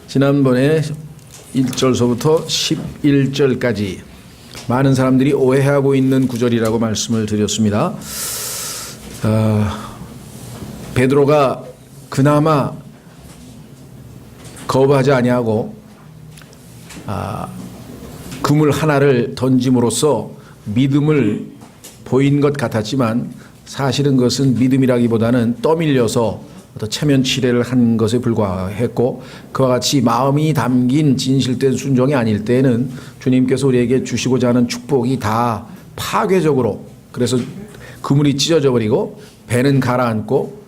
지난번에 1절서부터 11절까지 많은 사람들이 오해하고 있는 구절이라고 말씀을 드렸습니다. 베드로가 그나마 거부하지 아니하고 그물 하나를 던짐으로써 믿음을 보인 것 같았지만 사실은 그것은 믿음이라기보다는 떠밀려서 어떤 체면치레를 한 것에 불과했고, 그와 같이 마음이 담긴 진실된 순종이 아닐 때에는 주님께서 우리에게 주시고자 하는 축복이 다 파괴적으로, 그래서 그물이 찢어져 버리고 배는 가라앉고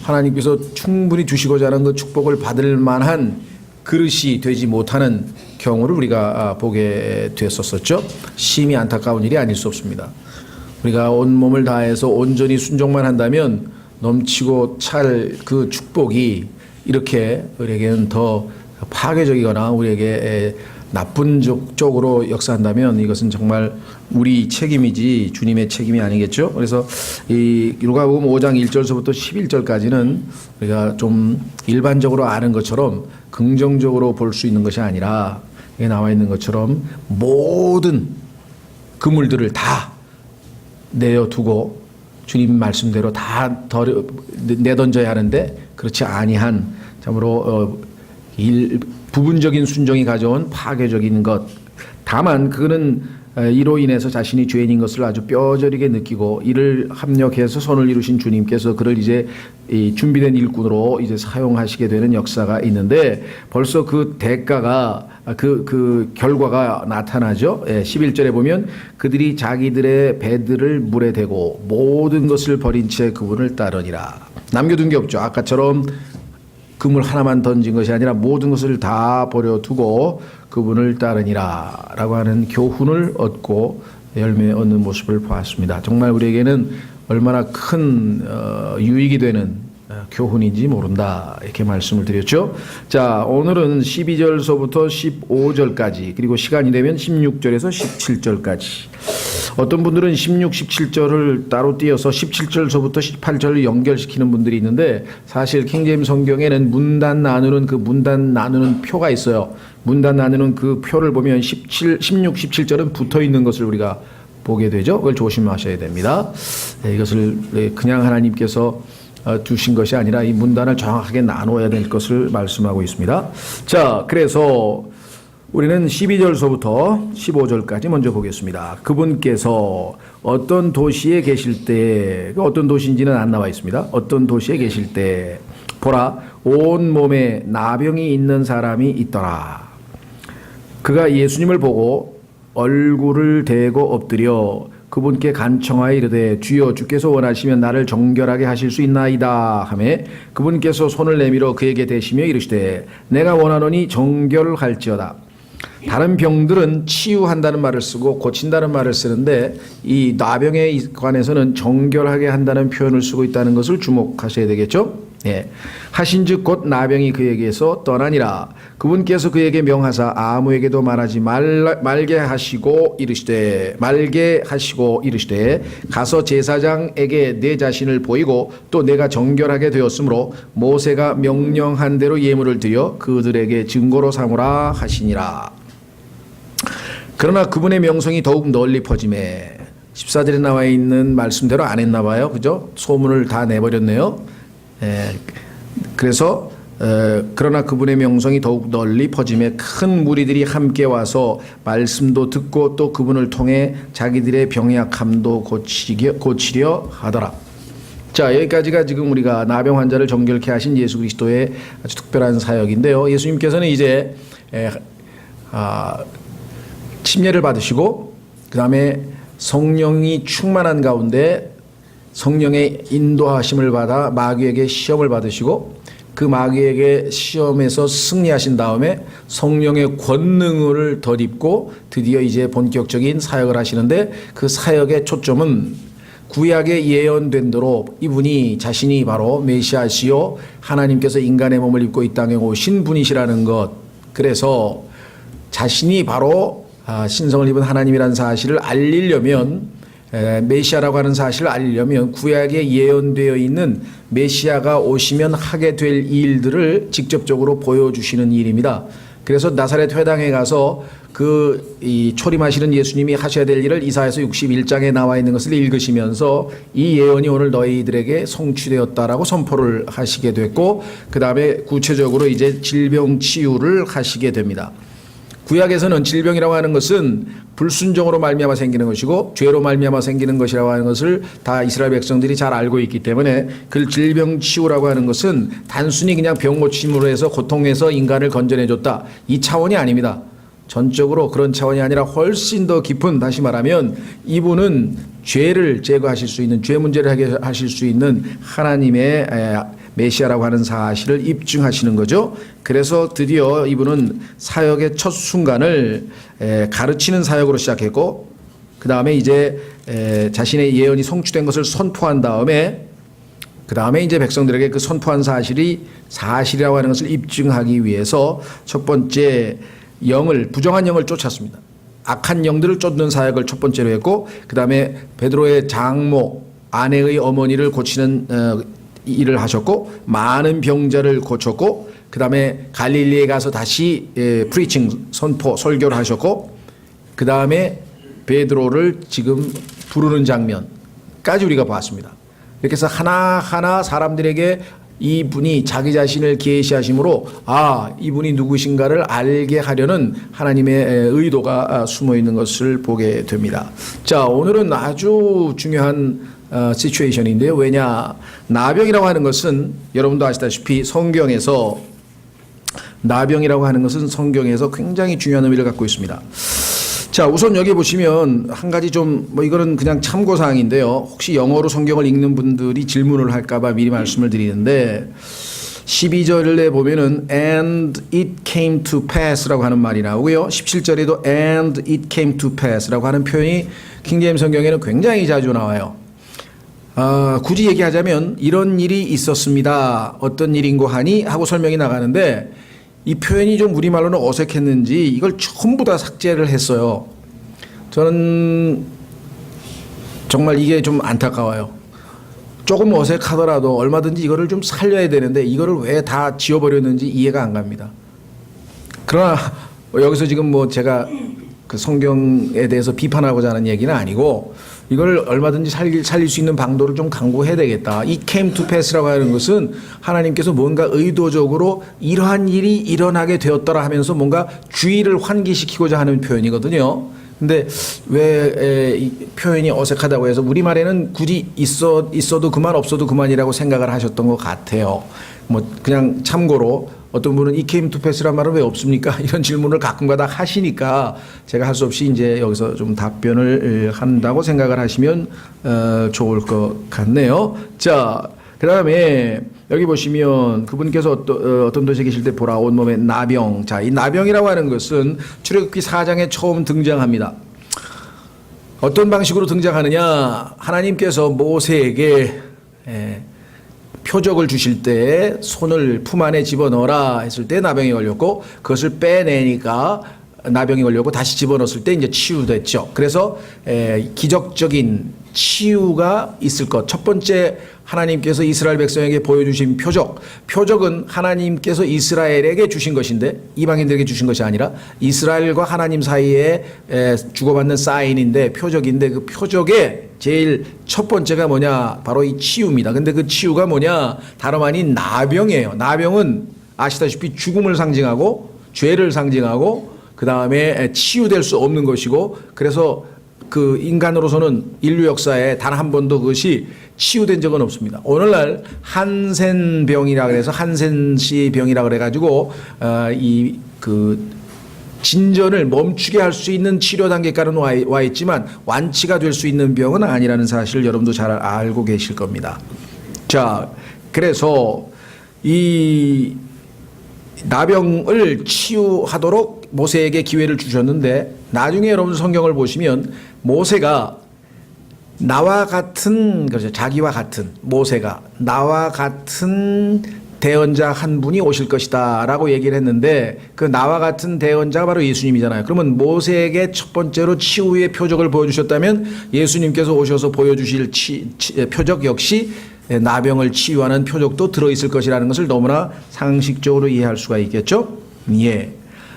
하나님께서 충분히 주시고자 하는 그 축복을 받을 만한 그릇이 되지 못하는 경우를 우리가 보게 됐었죠. 심히 안타까운 일이 아닐 수 없습니다. 우리가 온몸을 다해서 온전히 순종만 한다면 넘치고 찰 그 축복이 이렇게 우리에게는 더 파괴적이거나 우리에게 나쁜 쪽으로 역사한다면 이것은 정말 우리 책임이지 주님의 책임이 아니겠죠. 그래서 이 누가복음 5장 1절서부터 11절까지는 우리가 좀 일반적으로 아는 것처럼 긍정적으로 볼 수 있는 것이 아니라 여기 나와 있는 것처럼 모든 그물들을 다 내어두고 주님 말씀대로 다 내던져야 하는데 그렇지 아니한 참으로 부분적인 순종이 가져온 파괴적인 것. 다만 그는 이로 인해서 자신이 죄인인 것을 아주 뼈저리게 느끼고 이를 합력해서 선을 이루신 주님께서 그를 이제 준비된 일꾼으로 이제 사용하시게 되는 역사가 있는데 벌써 그 대가가 그 결과가 나타나죠. 11절에 보면 그들이 자기들의 배들을 물에 대고 모든 것을 버린 채 그분을 따르니라. 남겨둔 게 없죠. 아까처럼 그물 하나만 던진 것이 아니라 모든 것을 다 버려두고 그분을 따르니라 라고 하는 교훈을 얻고 열매 얻는 모습을 보았습니다. 정말 우리에게는 얼마나 큰 유익이 되는 교훈인지 모른다 이렇게 말씀을 드렸죠. 자, 오늘은 12절서부터 15절까지 그리고 시간이 되면 16절에서 17절까지. 어떤 분들은 16, 17절을 따로 띄어서 17절서부터 18절을 연결시키는 분들이 있는데 사실 킹제임스 성경에는 문단 나누는 표가 있어요. 문단 나누는 그 표를 보면 16, 17절은 붙어 있는 것을 우리가 보게 되죠. 그걸 조심하셔야 됩니다. 이것을 그냥 하나님께서 주신 것이 아니라 이 문단을 정확하게 나눠야 될 것을 말씀하고 있습니다. 자, 그래서 우리는 12절서부터 15절까지 먼저 보겠습니다. 그분께서 어떤 도시에 계실 때, 어떤 도시인지는 안 나와 있습니다. 어떤 도시에 계실 때 보라 온 몸에 나병이 있는 사람이 있더라. 그가 예수님을 보고 얼굴을 대고 엎드려 그분께 간청하여 이르되 주여 주께서 원하시면 나를 정결하게 하실 수 있나이다 하매 그분께서 손을 내밀어 그에게 대시며 이르시되 내가 원하노니 정결할지어다. 다른 병들은 치유한다는 말을 쓰고 고친다는 말을 쓰는데 이 나병에 관해서는 정결하게 한다는 표현을 쓰고 있다는 것을 주목하셔야 되겠죠. 하신즉 곧 나병이 그에게서 떠나니라. 그분께서 그에게 명하사 아무에게도 말하지 말게 하시고 이르시되 가서 제사장에게 내 자신을 보이고 또 내가 정결하게 되었으므로 모세가 명령한 대로 예물을 드려 그들에게 증거로 삼으라 하시니라. 그러나 그분의 명성이 더욱 널리 퍼지매 14절에 나와 있는 말씀대로 안 했나 봐요. 그죠? 소문을 다 내버렸네요. 그래서 그러나 그분의 명성이 더욱 널리 퍼지매 큰 무리들이 함께 와서 말씀도 듣고 또 그분을 통해 자기들의 병약함도 고치려 하더라. 자, 여기까지가 지금 우리가 나병 환자를 정결케 하신 예수 그리스도의 아주 특별한 사역인데요. 예수님께서는 이제 침례를 받으시고 그 다음에 성령이 충만한 가운데 성령의 인도하심을 받아 마귀에게 시험을 받으시고 그 마귀에게 시험에서 승리하신 다음에 성령의 권능을 덧입고 드디어 이제 본격적인 사역을 하시는데 그 사역의 초점은 구약에 예언된 대로 이분이 자신이 바로 메시아시요 하나님께서 인간의 몸을 입고 이 땅에 오신 분이시라는 것. 그래서 자신이 바로 신성을 입은 하나님이라는 사실을 알리려면 메시아라고 하는 사실을 알리려면 구약에 예언되어 있는 메시아가 오시면 하게 될 일들을 직접적으로 보여주시는 일입니다. 그래서 나사렛 회당에 가서 이 초림하시는 예수님이 하셔야 될 일을 이사야서 61장에 나와 있는 것을 읽으시면서 이 예언이 오늘 너희들에게 성취되었다라고 선포를 하시게 됐고, 그 다음에 구체적으로 이제 질병 치유를 하시게 됩니다. 구약에서는 질병이라고 하는 것은 불순종으로 말미암아 생기는 것이고 죄로 말미암아 생기는 것이라고 하는 것을 다 이스라엘 백성들이 잘 알고 있기 때문에 그 질병 치유라고 하는 것은 단순히 그냥 병 고침으로 해서 고통에서 인간을 건져내줬다, 이 차원이 아닙니다. 전적으로 그런 차원이 아니라 훨씬 더 깊은, 다시 말하면 이분은 죄를 제거하실 수 있는, 죄 문제를 해결하실 수 있는 하나님의 메시아라고 하는 사실을 입증하시는 거죠. 그래서 드디어 이분은 사역의 첫 순간을 가르치는 사역으로 시작했고, 그 다음에 이제 자신의 예언이 성취된 것을 선포한 다음에, 그 다음에 이제 백성들에게 그 선포한 사실이 사실이라고 하는 것을 입증하기 위해서 첫 번째 부정한 영을 쫓았습니다. 악한 영들을 쫓는 사역을 첫 번째로 했고, 그 다음에 베드로의 장모 아내의 어머니를 고치는 일을 하셨고, 많은 병자를 고쳤고, 그 다음에 갈릴리에 가서 다시 프리칭 설교를 하셨고, 그 다음에 베드로를 지금 부르는 장면까지 우리가 봤습니다. 이렇게 해서 하나하나 사람들에게 이분이 자기 자신을 계시하심으로 이분이 누구신가를 알게 하려는 하나님의 의도가 숨어 있는 것을 보게 됩니다. 자, 오늘은 아주 중요한 시츄에이션인데요. 왜냐, 나병이라고 하는 것은 여러분도 아시다시피 성경에서, 나병이라고 하는 것은 성경에서 굉장히 중요한 의미를 갖고 있습니다. 자, 우선 여기 보시면 한 가지 이거는 그냥 참고사항인데요. 혹시 영어로 성경을 읽는 분들이 질문을 할까봐 미리 말씀을 드리는데, 12절에 보면은 and it came to pass라고 하는 말이 나오고요. 17절에도 and it came to pass라고 하는 표현이 킹제임스 성경에는 굉장히 자주 나와요. 굳이 얘기하자면 이런 일이 있었습니다. 어떤 일인고 하니 하고 설명이 나가는데, 이 표현이 좀 우리말로는 어색했는지 이걸 전부 다 삭제를 했어요. 저는 정말 이게 좀 안타까워요. 조금 어색하더라도 얼마든지 이거를 좀 살려야 되는데 이거를 왜 다 지워버렸는지 이해가 안 갑니다. 그러나 여기서 지금 제가 그 성경에 대해서 비판하고자 하는 얘기는 아니고, 이걸 얼마든지 살릴 수 있는 방도를 좀 강구해야 되겠다. 이 came to pass라고 하는 것은 하나님께서 뭔가 의도적으로 이러한 일이 일어나게 되었더라 하면서 뭔가 주의를 환기시키고자 하는 표현이거든요. 근데 왜 이 표현이 어색하다고 해서 우리말에는 굳이 있어도 그만 없어도 그만이라고 생각을 하셨던 것 같아요. 그냥 참고로 어떤 분은 이 came to pass란 말은 왜 없습니까? 이런 질문을 가끔가다 하시니까 제가 할 수 없이 이제 여기서 좀 답변을 한다고 생각을 하시면 좋을 것 같네요. 자, 그 다음에 여기 보시면 그분께서 어떤 도시에 계실 때 보라 온몸에 나병. 자, 이 나병이라고 하는 것은 출애굽기 4장에 처음 등장합니다. 어떤 방식으로 등장하느냐? 하나님께서 모세에게 표적을 주실 때 손을 품 안에 집어넣어라 했을 때 나병이 걸렸고, 그것을 빼내니까 나병이 걸렸고, 다시 집어넣었을 때 이제 치유됐죠. 그래서 기적적인 치유가 있을 것. 첫 번째, 하나님께서 이스라엘 백성에게 보여주신 표적은 하나님께서 이스라엘에게 주신 것인데, 이방인들에게 주신 것이 아니라 이스라엘과 하나님 사이에 주고받는 사인인데, 표적인데, 그 표적의 제일 첫 번째가 뭐냐, 바로 이 치유입니다. 근데 그 치유가 뭐냐, 다름 아닌 나병이에요. 나병은 아시다시피 죽음을 상징하고 죄를 상징하고 그 다음에 치유될 수 없는 것이고, 그래서 그 인간으로서는 인류 역사에 단 한 번도 그것이 치유된 적은 없습니다. 오늘날 한센병이라 그래서 한센시 병이라 그래가지고 이 그 진전을 멈추게 할 수 있는 치료 단계까지는 와 있지만 완치가 될 수 있는 병은 아니라는 사실을 여러분도 잘 알고 계실 겁니다. 자, 그래서 이 나병을 치유하도록 모세에게 기회를 주셨는데, 나중에 여러분 성경을 보시면 모세가 나와 같은, 그렇죠, 자기와 같은, 모세가 나와 같은 대언자 한 분이 오실 것이다 라고 얘기를 했는데 그 나와 같은 대언자가 바로 예수님이잖아요. 그러면 모세에게 첫 번째로 치유의 표적을 보여주셨다면 예수님께서 오셔서 보여주실 표적 역시 나병을 치유하는 표적도 들어있을 것이라는 것을 너무나 상식적으로 이해할 수가 있겠죠. 예.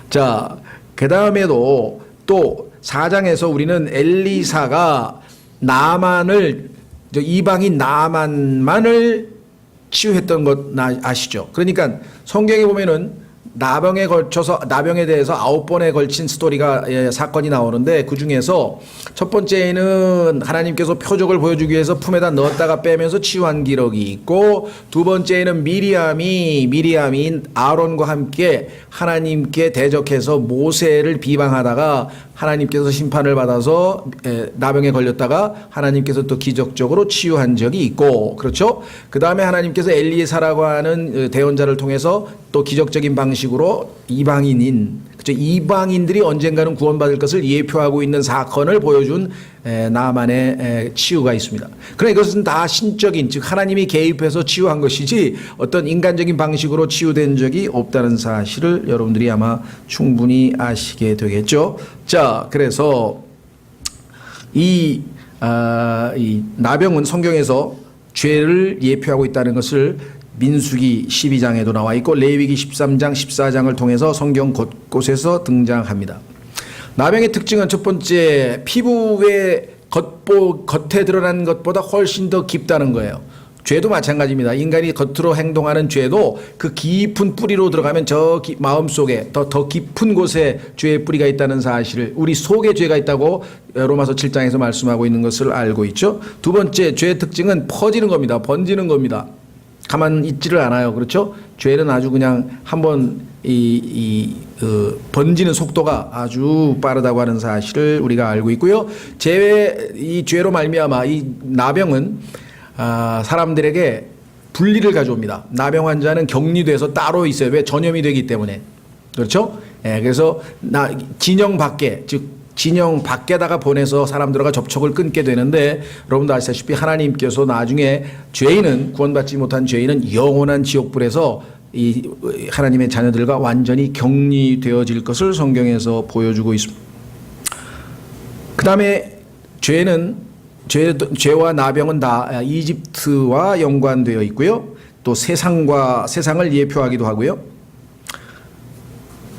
자, 그 다음에도 또 4장에서 우리는 엘리사가 나만을 이방인 나만만을 치유했던 것 아시죠? 그러니까 성경에 보면은 나병에 대해서 9번에 걸친 스토리가 사건이 나오는데 그 중에서 첫 번째는 하나님께서 표적을 보여주기 위해서 품에다 넣었다가 빼면서 치유한 기록이 있고, 두 번째는 미리암이 아론과 함께 하나님께 대적해서 모세를 비방하다가 하나님께서 심판을 받아서 나병에 걸렸다가 하나님께서 또 기적적으로 치유한 적이 있고, 그렇죠? 그 다음에 하나님께서 엘리사라고 하는 대언자를 통해서 또 기적적인 방식으로 그렇죠? 이방인들이 언젠가는 구원받을 것을 예표하고 있는 사건을 보여준 나만의 치유가 있습니다. 그러나 이것은 다 신적인, 즉 하나님이 개입해서 치유한 것이지 어떤 인간적인 방식으로 치유된 적이 없다는 사실을 여러분들이 아마 충분히 아시게 되겠죠. 자, 그래서 이 나병은 성경에서 죄를 예표하고 있다는 것을 민수기 12장에도 나와 있고 레위기 13장 14장을 통해서 성경 곳곳에서 등장합니다. 나병의 특징은 첫 번째, 피부의 겉에 드러난 것보다 훨씬 더 깊다는 거예요. 죄도 마찬가지입니다. 인간이 겉으로 행동하는 죄도 그 깊은 뿌리로 들어가면 마음속에 더 깊은 곳에 죄의 뿌리가 있다는 사실을, 우리 속에 죄가 있다고 로마서 7장에서 말씀하고 있는 것을 알고 있죠. 두 번째, 죄의 특징은 퍼지는 겁니다. 번지는 겁니다. 가만 있지를 않아요. 그렇죠? 죄는 아주 그냥 한번 번지는 속도가 아주 빠르다고 하는 사실을 우리가 알고 있고요. 이 죄로 말미암아 이 나병은 사람들에게 분리를 가져옵니다. 나병 환자는 격리돼서 따로 있어요. 왜? 전염이 되기 때문에. 그렇죠? 그래서 진영 밖에, 즉 진영 밖에다가 보내서 사람들과 접촉을 끊게 되는데, 여러분도 아시다시피 하나님께서 나중에 구원받지 못한 죄인은 영원한 지옥불에서 이 하나님의 자녀들과 완전히 격리되어질 것을 성경에서 보여주고 있습니다. 그 다음에 죄와 나병은 다 이집트와 연관되어 있고요. 또 세상을 예표하기도 하고요.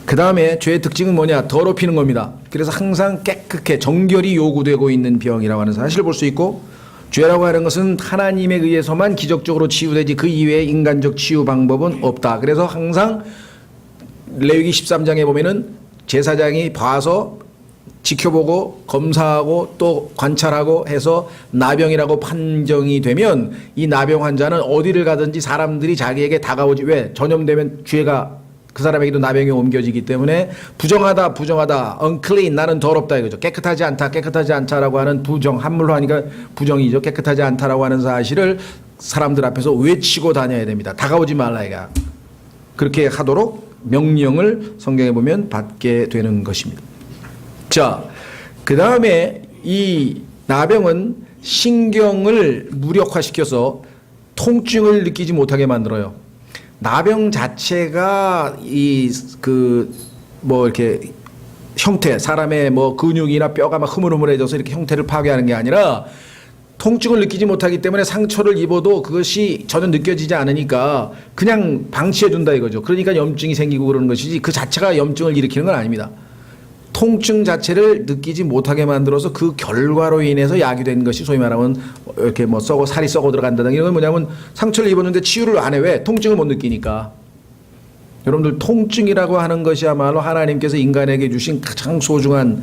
그 다음에 죄의 특징은 뭐냐? 더럽히는 겁니다. 그래서 항상 깨끗해, 정결이 요구되고 있는 병이라고 하는 사실을 볼 수 있고, 죄라고 하는 것은 하나님에 의해서만 기적적으로 치유되지 그 이외의 인간적 치유 방법은 없다. 그래서 항상 레위기 13장에 보면은 제사장이 봐서 지켜보고 검사하고 또 관찰하고 해서 나병이라고 판정이 되면 이 나병 환자는 어디를 가든지 사람들이 자기에게 다가오지. 왜? 전염되면 죄가 그 사람에게도 나병이 옮겨지기 때문에 부정하다, unclean, 나는 더럽다 이거죠. 깨끗하지 않다라고 하는 부정, 한물로 하니까 부정이죠. 깨끗하지 않다라고 하는 사실을 사람들 앞에서 외치고 다녀야 됩니다. 다가오지 말라 이가. 그렇게 하도록 명령을 성경에 보면 받게 되는 것입니다. 자, 그 다음에 이 나병은 신경을 무력화시켜서 통증을 느끼지 못하게 만들어요. 나병 자체가 이렇게 형태, 사람의 근육이나 뼈가 막 흐물흐물해져서 이렇게 형태를 파괴하는 게 아니라 통증을 느끼지 못하기 때문에 상처를 입어도 그것이 전혀 느껴지지 않으니까 그냥 방치해 준다 이거죠. 그러니까 염증이 생기고 그러는 것이지 그 자체가 염증을 일으키는 건 아닙니다. 통증 자체를 느끼지 못하게 만들어서 그 결과로 인해서 약이 된 것이 소위 말하면 이렇게 살이 썩어 들어간다든가 이런 건 뭐냐면 상처를 입었는데 치유를 안 해. 왜? 통증을 못 느끼니까. 여러분들 통증이라고 하는 것이야말로 하나님께서 인간에게 주신 가장 소중한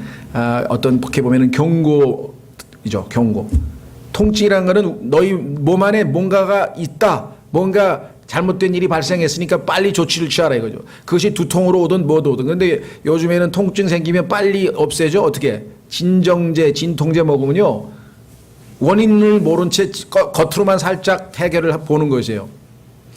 어떻게 보면은 경고이죠. 경고. 통증이라는 것은 너희 몸 안에 뭔가가 있다. 뭔가 잘못된 일이 발생했으니까 빨리 조치를 취하라 이거죠. 그것이 두통으로 오든 뭐도 오든. 그런데 요즘에는 통증 생기면 빨리 없애죠. 어떻게? 진통제 먹으면요. 원인을 모른 채 겉으로만 살짝 해결을 보는 것이에요.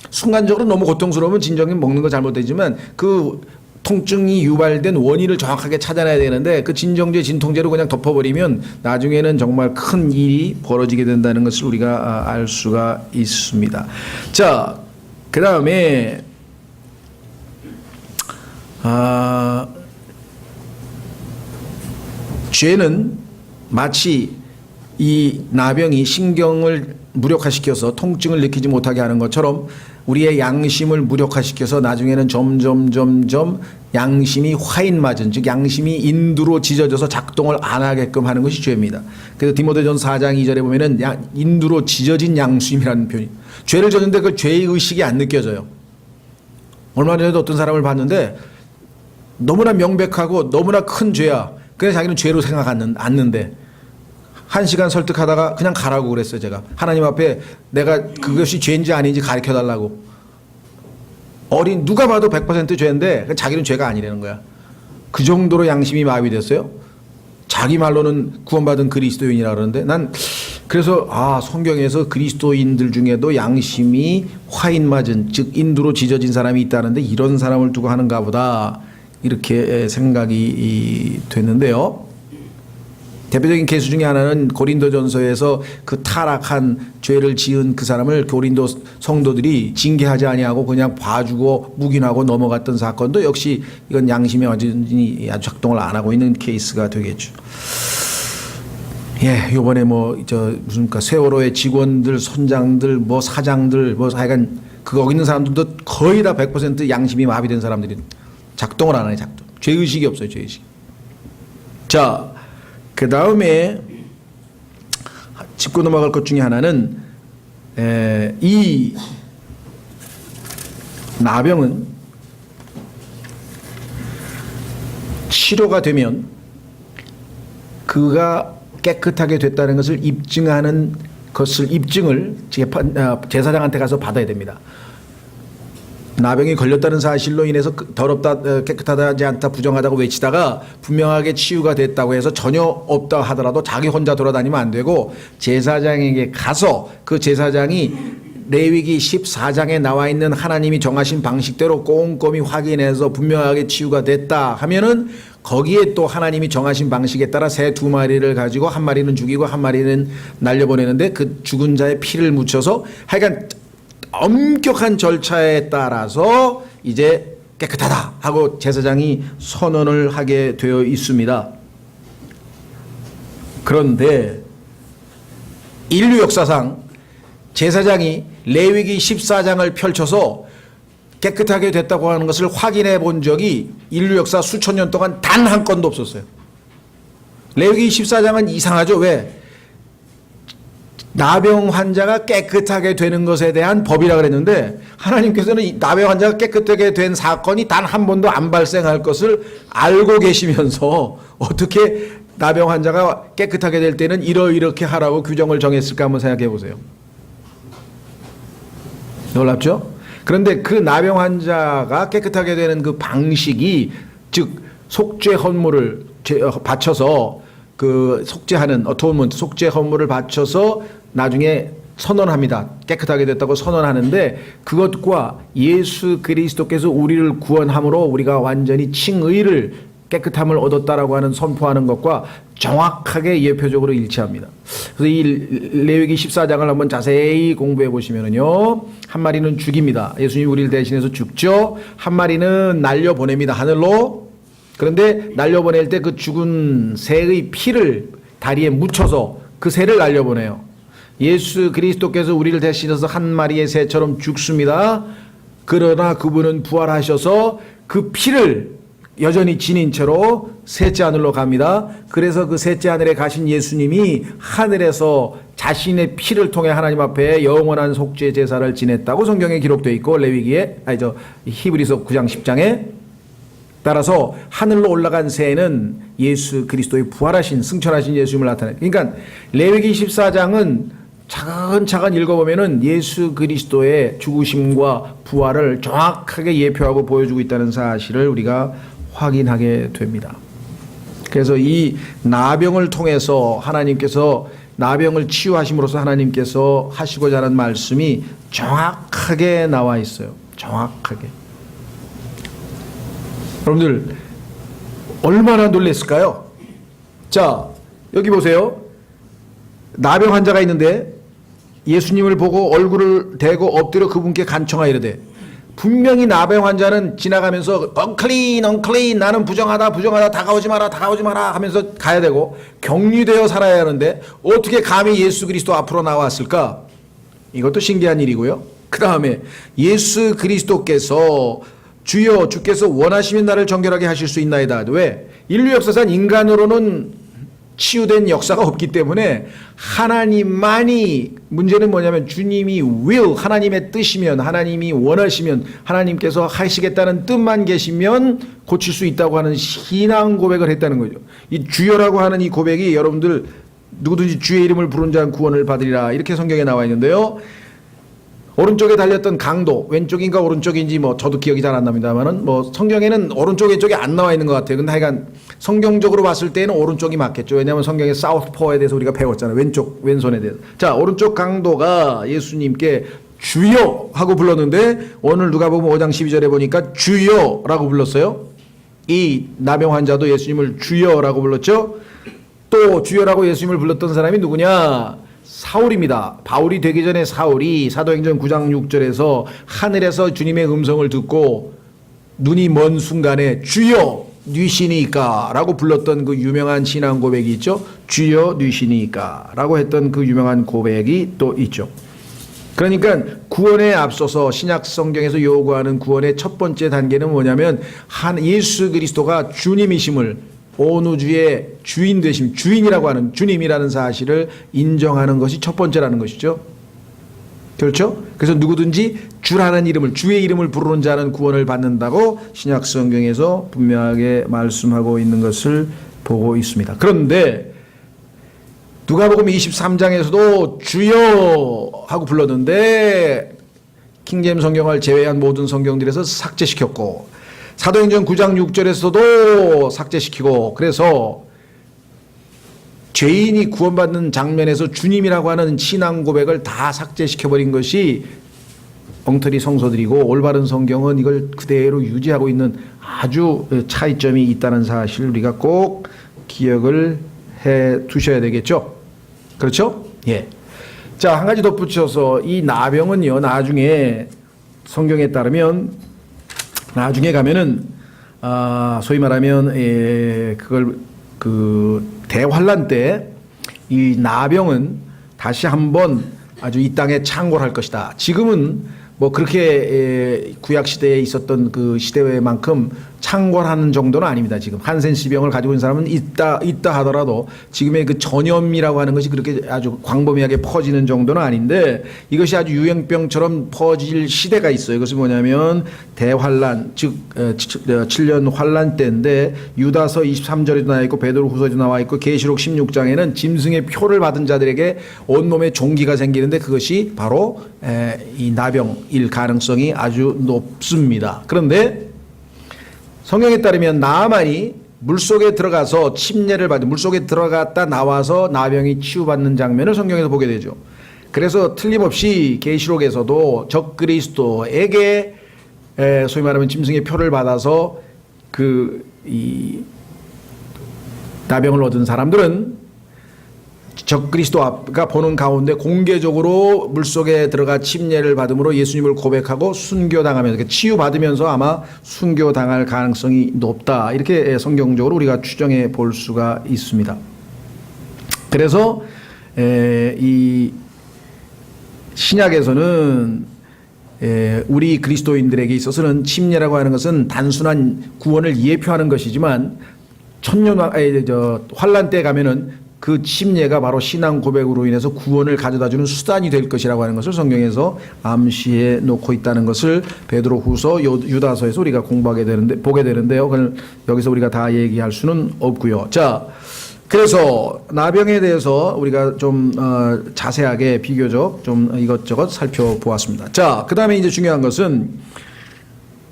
순간적으로 너무 고통스러우면 진정제 먹는 거 잘못되지만 그 통증이 유발된 원인을 정확하게 찾아내야 되는데 그 진통제로 그냥 덮어버리면 나중에는 정말 큰 일이 벌어지게 된다는 것을 우리가 알 수가 있습니다. 자, 그 다음에 죄는 마치 이 나병이 신경을 무력화시켜서 통증을 느끼지 못하게 하는 것처럼 우리의 양심을 무력화시켜서 나중에는 점점 양심이 화인 맞은, 즉 양심이 인두로 지져져서 작동을 안 하게끔 하는 것이 죄입니다. 그래서 디모데전서 4장 2절에 보면은 인두로 지져진 양심이라는 표현이, 죄를 졌는데 그 죄의 의식이 안 느껴져요. 얼마 전에도 어떤 사람을 봤는데 너무나 명백하고 너무나 큰 죄야. 그래서 자기는 죄로 생각 않는데 1시간 설득하다가 그냥 가라고 그랬어요. 제가 하나님 앞에 내가 그것이 죄인지 아닌지 가르쳐달라고. 누가 봐도 100% 죄인데 자기는 죄가 아니라는 거야. 그 정도로 양심이 마비됐어요. 자기 말로는 구원받은 그리스도인이라 그러는데, 난 그래서 성경에서 그리스도인들 중에도 양심이 화인 맞은, 즉 인두로 지져진 사람이 있다는데 이런 사람을 두고 하는가 보다, 이렇게 생각이 됐는데요. 대표적인 케이스 중에 하나는 고린도전서에서 그 타락한 죄를 지은 그 사람을 고린도 성도들이 징계하지 아니하고 그냥 봐주고 묵인하고 넘어갔던 사건도 역시 이건 양심이 완전히 아주 작동을 안 하고 있는 케이스가 되겠죠. 예, 요번에 세월호의 직원들, 선장들, 사장들, 하여간 거기 있는 사람들도 거의 다 100% 양심이 마비된 사람들이 작동을 안 하네, 작동. 죄의식이 없어요, 죄의식. 자, 그 다음에 짚고 넘어갈 것 중에 하나는 이 나병은 치료가 되면 그가 깨끗하게 됐다는 것을 입증을 제사장한테 가서 받아야 됩니다. 나병이 걸렸다는 사실로 인해서 더럽다, 깨끗하지 않다, 부정하다고 외치다가 분명하게 치유가 됐다고 해서 전혀 없다 하더라도 자기 혼자 돌아다니면 안 되고 제사장에게 가서 그 제사장이 레위기 14장에 나와 있는 하나님이 정하신 방식대로 꼼꼼히 확인해서 분명하게 치유가 됐다 하면은 거기에 또 하나님이 정하신 방식에 따라 새 2마리를 가지고 한 마리는 죽이고 한 마리는 날려보내는데 그 죽은 자의 피를 묻혀서 하여간 엄격한 절차에 따라서 이제 깨끗하다 하고 제사장이 선언을 하게 되어 있습니다. 그런데 인류 역사상 제사장이 레위기 14장을 펼쳐서 깨끗하게 됐다고 하는 것을 확인해 본 적이 인류 역사 수천 년 동안 단 한 건도 없었어요. 레위기 14장은 이상하죠. 왜? 나병 환자가 깨끗하게 되는 것에 대한 법이라 그랬는데 하나님께서는 이 나병 환자가 깨끗하게 된 사건이 단 한 번도 안 발생할 것을 알고 계시면서 어떻게 나병 환자가 깨끗하게 될 때는 이렇게 하라고 규정을 정했을까 한번 생각해 보세요. 놀랍죠? 그런데 그 나병 환자가 깨끗하게 되는 그 방식이, 즉 속죄 헌물을 바쳐서 그 속죄하는 어토먼트, 속죄 헌물을 바쳐서 나중에 선언합니다. 깨끗하게 됐다고 선언하는데 그것과 예수 그리스도께서 우리를 구원함으로 우리가 완전히 칭의를, 깨끗함을 얻었다라고 하는 선포하는 것과 정확하게 예표적으로 일치합니다. 그래서 이 레위기 14장을 한번 자세히 공부해 보시면은요, 한 마리는 죽입니다. 예수님이 우리를 대신해서 죽죠. 한 마리는 날려보냅니다, 하늘로. 그런데 날려보낼 때 그 죽은 새의 피를 다리에 묻혀서 그 새를 날려보내요. 예수 그리스도께서 우리를 대신해서 한 마리의 새처럼 죽습니다. 그러나 그분은 부활하셔서 그 피를 여전히 지닌 채로 셋째 하늘로 갑니다. 그래서 그 셋째 하늘에 가신 예수님이 하늘에서 자신의 피를 통해 하나님 앞에 영원한 속죄 제사를 지냈다고 성경에 기록되어 있고, 히브리서 9장 10장에 따라서 하늘로 올라간 새는 예수 그리스도의 부활하신, 승천하신 예수님을 나타내요. 그러니까 레위기 14장은 차근차근 읽어보면은 예수 그리스도의 죽으심과 부활을 정확하게 예표하고 보여주고 있다는 사실을 우리가 확인하게 됩니다. 그래서 이 나병을 통해서 하나님께서 나병을 치유하심으로써 하나님께서 하시고자 하는 말씀이 정확하게 나와 있어요. 정확하게. 여러분들 얼마나 놀랐을까요? 자, 여기 보세요. 나병 환자가 있는데 예수님을 보고 얼굴을 대고 엎드려 그분께 간청하이르되, 분명히 나병 환자는 지나가면서 unclean 나는 부정하다 다가오지 마라 하면서 가야 되고 격리되어 살아야 하는데 어떻게 감히 예수 그리스도 앞으로 나왔을까? 이것도 신기한 일이고요. 그 다음에 예수 그리스도께서 주여 주께서 원하시면 나를 정결하게 하실 수 있나이다. 왜? 인류 역사상 인간으로는 치유된 역사가 없기 때문에 하나님만이, 문제는 뭐냐면 주님이 will, 하나님의 뜻이면, 하나님이 원하시면, 하나님께서 하시겠다는 뜻만 계시면 고칠 수 있다고 하는 신앙 고백을 했다는 거죠. 이 주여라고 하는 이 고백이 여러분들 누구든지 주의 이름을 부른 자는 구원을 받으리라 이렇게 성경에 나와 있는데요. 오른쪽에 달렸던 강도, 왼쪽인가 오른쪽인지 뭐 저도 기억이 잘 안 납니다만은 뭐 성경에는 오른쪽 왼쪽이 안 나와 있는 것 같아요. 근데 하여간 성경적으로 봤을 때는 오른쪽이 맞겠죠. 왜냐하면 성경에 사우스포에 대해서 우리가 배웠잖아요. 왼손에 대해서. 자, 오른쪽 강도가 예수님께 주여 하고 불렀는데 오늘 누가복음 5장 12절에 보니까 주여라고 불렀어요. 이 나병 환자도 예수님을 주여라고 불렀죠. 또 주여라고 예수님을 불렀던 사람이 누구냐? 사울입니다. 바울이 되기 전에 사울이 사도행전 9장 6절에서 하늘에서 주님의 음성을 듣고 눈이 먼 순간에 주여 뉘시니까 라고 불렀던 그 유명한 신앙 고백이 있죠. 주여 뉘시니까 라고 했던 그 유명한 고백이 또 있죠. 그러니까 구원에 앞서서 신약 성경에서 요구하는 구원의 첫 번째 단계는 뭐냐면 예수 그리스도가 주님이심을, 온 우주의 주인 되심, 주인이라고 하는 주님이라는 사실을 인정하는 것이 첫 번째라는 것이죠. 그렇죠? 그래서 누구든지 주라는 이름을, 주의 이름을 부르는 자는 구원을 받는다고 신약 성경에서 분명하게 말씀하고 있는 것을 보고 있습니다. 그런데 누가복음 23장에서도 주여 하고 불렀는데 킹제임스 성경을 제외한 모든 성경들에서 삭제시켰고, 사도행전 9장 6절에서도 삭제시키고, 그래서 죄인이 구원받는 장면에서 주님이라고 하는 신앙 고백을 다 삭제시켜버린 것이 엉터리 성서들이고, 올바른 성경은 이걸 그대로 유지하고 있는 아주 차이점이 있다는 사실을 우리가 꼭 기억을 해 두셔야 되겠죠. 그렇죠? 예. 자, 한 가지 덧붙여서 이 나병은요, 나중에 성경에 따르면 나중에 가면은 소위 말하면 그걸 그 대환란 때 이 나병은 다시 한번 아주 이 땅에 창궐할 것이다. 지금은 뭐 그렇게 구약 시대에 있었던 그 시대만큼 창궐하는 정도는 아닙니다. 지금 한센시병을 가지고 있는 사람은 있다 하더라도 지금의 그 전염이라고 하는 것이 그렇게 아주 광범위하게 퍼지는 정도는 아닌데, 이것이 아주 유행병처럼 퍼질 시대가 있어요. 이것이 뭐냐면 대환란, 즉 7년 환란 때인데 유다서 23절에도 나와 있고 베드로후서에도 나와 있고 계시록 16장에는 짐승의 표를 받은 자들에게 온몸에 종기가 생기는데 그것이 바로 이 나병일 가능성이 아주 높습니다. 그런데 성경에 따르면 나아만이 물속에 들어가서 침례를 받은, 물속에 들어갔다 나와서 나병이 치유받는 장면을 성경에서 보게 되죠. 그래서 틀림없이 계시록에서도 적그리스도에게 소위 말하면 짐승의 표를 받아서 이 나병을 얻은 사람들은 적그리스도가 보는 가운데 공개적으로 물속에 들어가 침례를 받음으로 예수님을 고백하고 순교당하면서, 치유받으면서 아마 순교당할 가능성이 높다, 이렇게 성경적으로 우리가 추정해 볼 수가 있습니다. 그래서 이 신약에서는 우리 그리스도인들에게 있어서는 침례라고 하는 것은 단순한 구원을 예표하는 것이지만 환란 때 가면은 그 침례가 바로 신앙 고백으로 인해서 구원을 가져다주는 수단이 될 것이라고 하는 것을 성경에서 암시해 놓고 있다는 것을 베드로후서, 유다서에서 우리가 보게 되는데요. 그걸 여기서 우리가 다 얘기할 수는 없고요. 자, 그래서 나병에 대해서 우리가 좀 자세하게 비교적 좀 이것저것 살펴보았습니다. 자, 그 다음에 이제 중요한 것은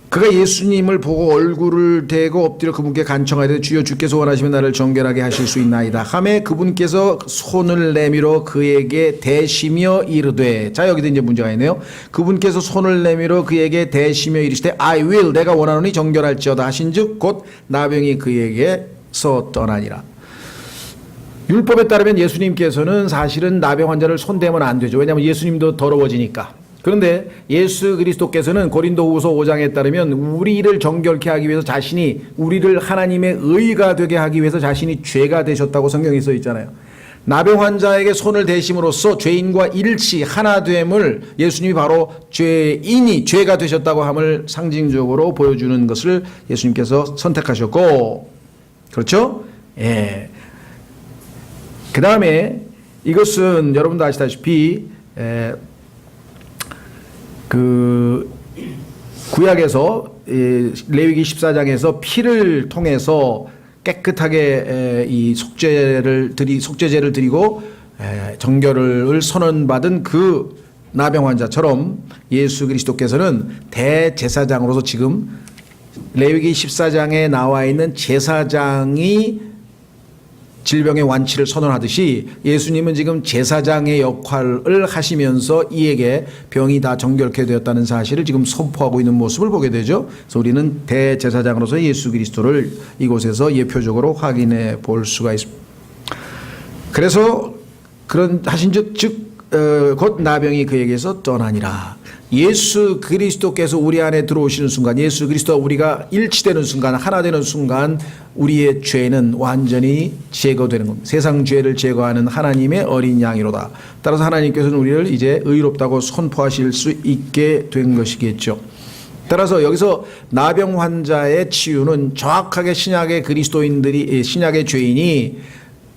그가 예수님을 보고 얼굴을 대고 엎드려 그분께 간청하되 주여 주께서 원하시면 나를 정결하게 하실 수 있나이다 하매 그분께서 손을 내밀어 그에게 대시며 이르되, 자, 여기도 이제 문제가 있네요. 그분께서 손을 내밀어 그에게 대시며 이르시되 I will, 내가 원하노니 정결할지어다 하신즉 곧 나병이 그에게서 떠나니라. 율법에 따르면 예수님께서는 사실은 나병 환자를 손대면 안 되죠. 왜냐하면 예수님도 더러워지니까. 그런데 예수 그리스도께서는 고린도후서 5장에 따르면 우리를 정결케 하기 위해서 자신이 우리를 하나님의 의가 되게 하기 위해서 자신이 죄가 되셨다고 성경에 써 있잖아요. 나병 환자에게 손을 대심으로써 죄인과 일치 하나됨을 예수님이 바로 죄인이 죄가 되셨다고 함을 상징적으로 보여주는 것을 예수님께서 선택하셨고, 그렇죠? 예. 그 다음에 이것은 여러분도 아시다시피 그 구약에서 레위기 14장에서 피를 통해서 깨끗하게 이 속죄제를 드리고 정결을 선언받은 그 나병 환자처럼 예수 그리스도께서는 대제사장으로서 지금 레위기 14장에 나와 있는 제사장이 질병의 완치를 선언하듯이 예수님은 지금 제사장의 역할을 하시면서 이에게 병이 다 정결케 되었다는 사실을 지금 선포하고 있는 모습을 보게 되죠. 그래서 우리는 대제사장으로서 예수 그리스도를 이곳에서 예표적으로 확인해 볼 수가 있습니다. 그래서 그런 하신즉 곧 나병이 그에게서 떠나니라. 예수 그리스도께서 우리 안에 들어오시는 순간, 예수 그리스도와 우리가 일치되는 순간, 하나 되는 순간 우리의 죄는 완전히 제거되는 겁니다. 세상 죄를 제거하는 하나님의 어린 양이로다. 따라서 하나님께서는 우리를 이제 의롭다고 선포하실 수 있게 된 것이겠죠. 따라서 여기서 나병 환자의 치유는 정확하게 신약의 그리스도인들이, 신약의 죄인이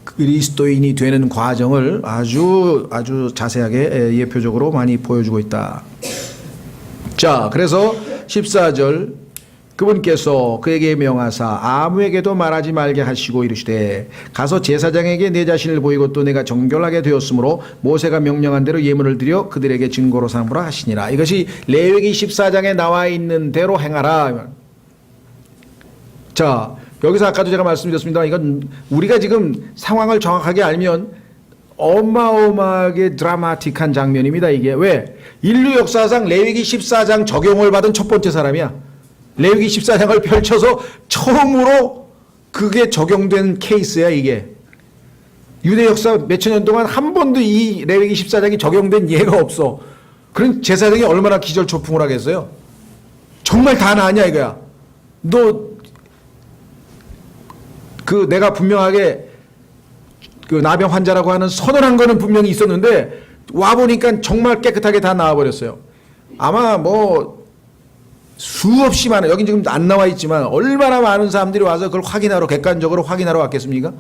그리스도인이 되는 과정을 아주 자세하게 예표적으로 많이 보여주고 있다. 자, 그래서 14절 그분께서 그에게 명하사 아무에게도 말하지 말게 하시고 이르시되 가서 제사장에게 내 자신을 보이고 또 내가 정결하게 되었으므로 모세가 명령한 대로 예물을 드려 그들에게 증거로 삼으라 하시니라. 이것이 레위기 14장에 나와 있는 대로 행하라. 자, 여기서 아까도 제가 말씀드렸습니다. 이건 우리가 지금 상황을 정확하게 알면 어마어마하게 드라마틱한 장면입니다. 이게 왜? 인류 역사상 레위기 14장 적용을 받은 첫 번째 사람이야. 레위기 14장을 펼쳐서 처음으로 그게 적용된 케이스야 이게. 유대 역사 몇천 년 동안 한 번도 이 레위기 14장이 적용된 예가 없어. 그런 제사장이 얼마나 기절초풍을 하겠어요. 정말 다 나았냐 이거야. 너 내가 분명하게 그 나병 환자라고 하는 선언한 거는 분명히 있었는데 와보니까 정말 깨끗하게 다 나와버렸어요. 아마 뭐 수없이 많은, 여긴 지금 안 나와 있지만 얼마나 많은 사람들이 와서 그걸 확인하러, 객관적으로 확인하러 왔겠습니까?